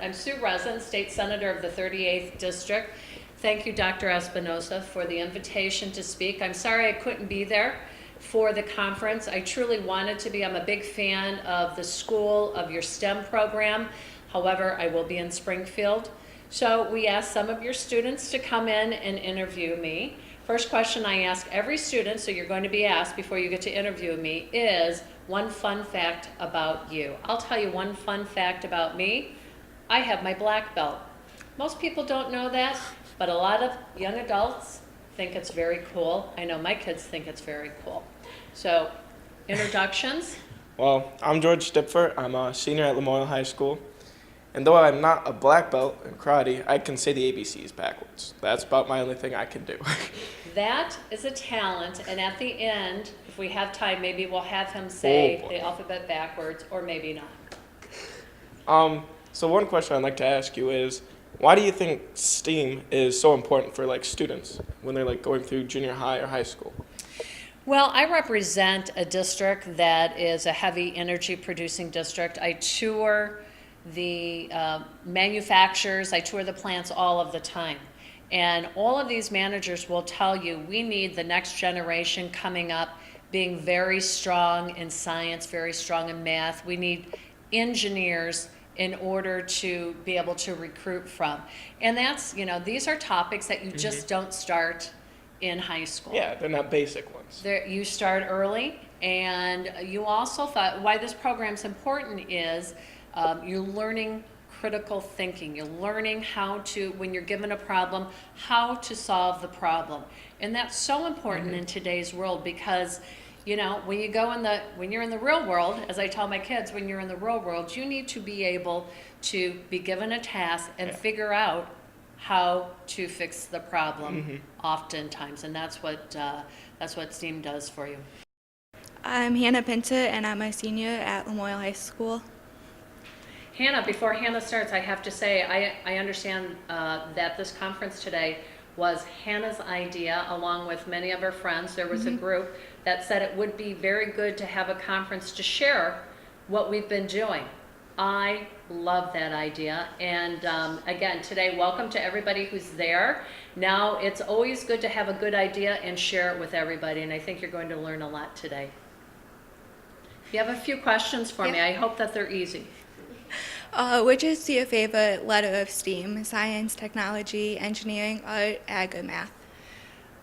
I'm Sue Resin, State Senator of the 38th District. Thank you, Dr. Espinosa, for the invitation to speak. I'm sorry I couldn't be there for the conference. I truly wanted to be. I'm a big fan of the school, of your STEM program. However, I will be in Springfield. So we asked some of your students to come in and interview me. First question I ask every student, so you're going to be asked before you get to interview me, is one fun fact about you. I'll tell you one fun fact about me. I have my black belt. Most people don't know that, but a lot of young adults think it's very cool. I know my kids think it's very cool. So, introductions. Well, I'm George Stipfer. I'm a senior at Lemoyne High School. And though I'm not a black belt in karate, I can say the ABCs backwards. That's about my only thing I can do. That is a talent, and at the end, if we have time, maybe we'll have him say the alphabet backwards, or maybe not. So one question I'd like to ask you is, why do you think STEAM is so important for students when they're going through junior high or high school? Well, I represent a district that is a heavy energy producing district. I tour the manufacturers, I tour the plants all of the time. And all of these managers will tell you we need the next generation coming up being very strong in science, very strong in math. We need engineers in order to be able to recruit from. And that's, these are topics that you just don't start in high school. Yeah, they're not basic ones. You start early, and you also thought why this program's important is you're learning critical thinking. You're learning how to, when you're given a problem, how to solve the problem. And that's so important in today's world because when you're in the real world, as I tell my kids, when you're in the real world, you need to be able to be given a task and figure out how to fix the problem oftentimes. And that's what STEAM does for you. I'm Hannah Pinta, and I'm a senior at Lemoyne High School. Hannah, before Hannah starts, I have to say I understand that this conference today was Hannah's idea, along with many of her friends. There was a group that said it would be very good to have a conference to share what we've been doing. I love that idea. And again, today, welcome to everybody who's there. Now, it's always good to have a good idea and share it with everybody, and I think you're going to learn a lot today. You have a few questions for me. I hope that they're easy. Which is your favorite letter of STEAM? Science, technology, engineering, art, ag, or math?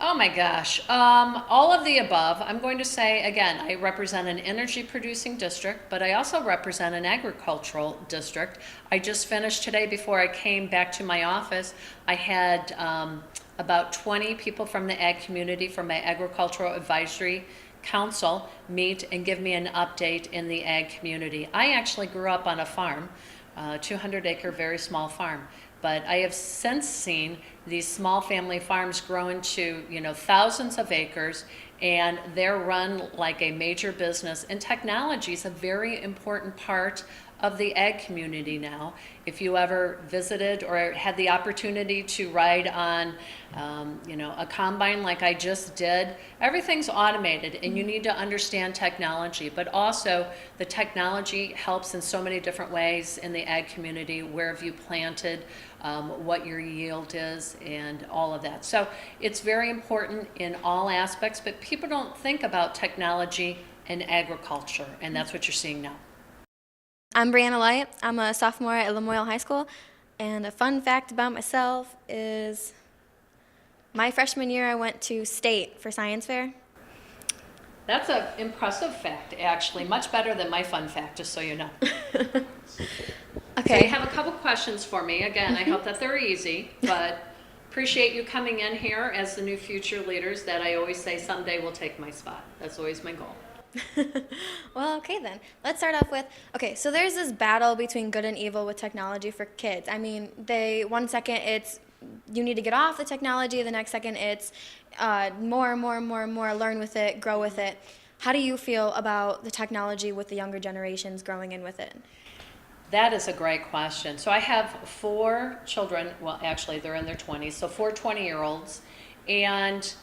Oh my gosh, all of the above. I'm going to say, again, I represent an energy producing district, but I also represent an agricultural district. I just finished today, before I came back to my office, I had about 20 people from the ag community, from my agricultural advisory council, meet and give me an update in the ag community. I actually grew up on a farm, 200-acre, very small farm. But I have since seen these small family farms grow into, thousands of acres, and they're run like a major business. And technology is a very important part of the ag community now. If you ever visited or had the opportunity to ride on, a combine like I just did, everything's automated, and you need to understand technology. But also, the technology helps in so many different ways in the ag community. Where have you planted? What your yield is, and all of that. So it's very important in all aspects, but people don't think about technology and agriculture, and that's what you're seeing now. I'm Brianna Light. I'm a sophomore at Lemoyne High School, and a fun fact about myself is my freshman year I went to state for science fair. That's an impressive fact, actually, much better than my fun fact, just so you know. Okay. So you have a couple questions for me. Again, I hope that they're easy, but appreciate you coming in here as the new future leaders that I always say someday will take my spot. That's always my goal. Well, okay then. Let's start off with, so there's this battle between good and evil with technology for kids. I mean, one second it's you need to get off the technology, the next second it's more, learn with it, grow with it. How do you feel about the technology with the younger generations growing in with it? That is a great question. So I have 4 children, well actually they're in their 20s, so 4 20-year-olds, and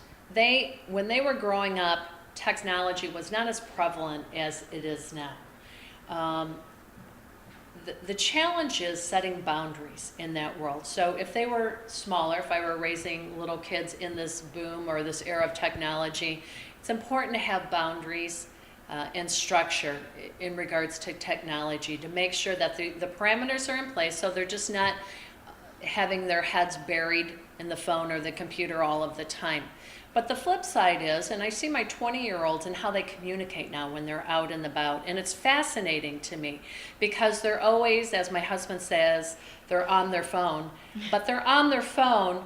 when they were growing up, technology was not as prevalent as it is now. the challenge is setting boundaries in that world. So if they were smaller, if I were raising little kids in this boom or this era of technology, it's important to have boundaries and structure in regards to technology to make sure that the parameters are in place so they're just not having their heads buried in the phone or the computer all of the time. But the flip side is, and I see my 20-year-olds and how they communicate now when they're out and about, and it's fascinating to me because they're always, as my husband says, they're on their phone, but they're on their phone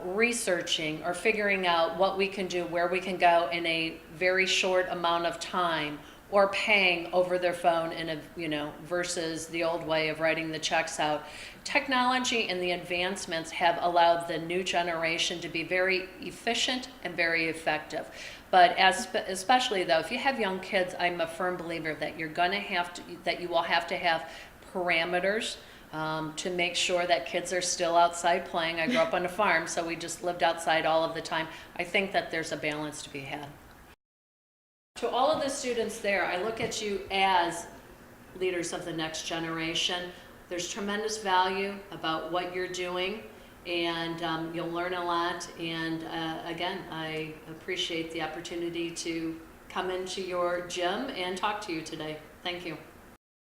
researching or figuring out what we can do, where we can go in a very short amount of time, or paying over their phone in a, versus the old way of writing the checks out. Technology and the advancements have allowed the new generation to be very efficient and very effective. But especially though, if you have young kids, I'm a firm believer that you're gonna have to, that you will have to have parameters to make sure that kids are still outside playing. I grew up on a farm, so we just lived outside all of the time. I think that there's a balance to be had. To all of the students there, I look at you as leaders of the next generation. There's tremendous value about what you're doing, and you'll learn a lot. And again, I appreciate the opportunity to come into your gym and talk to you today. Thank you.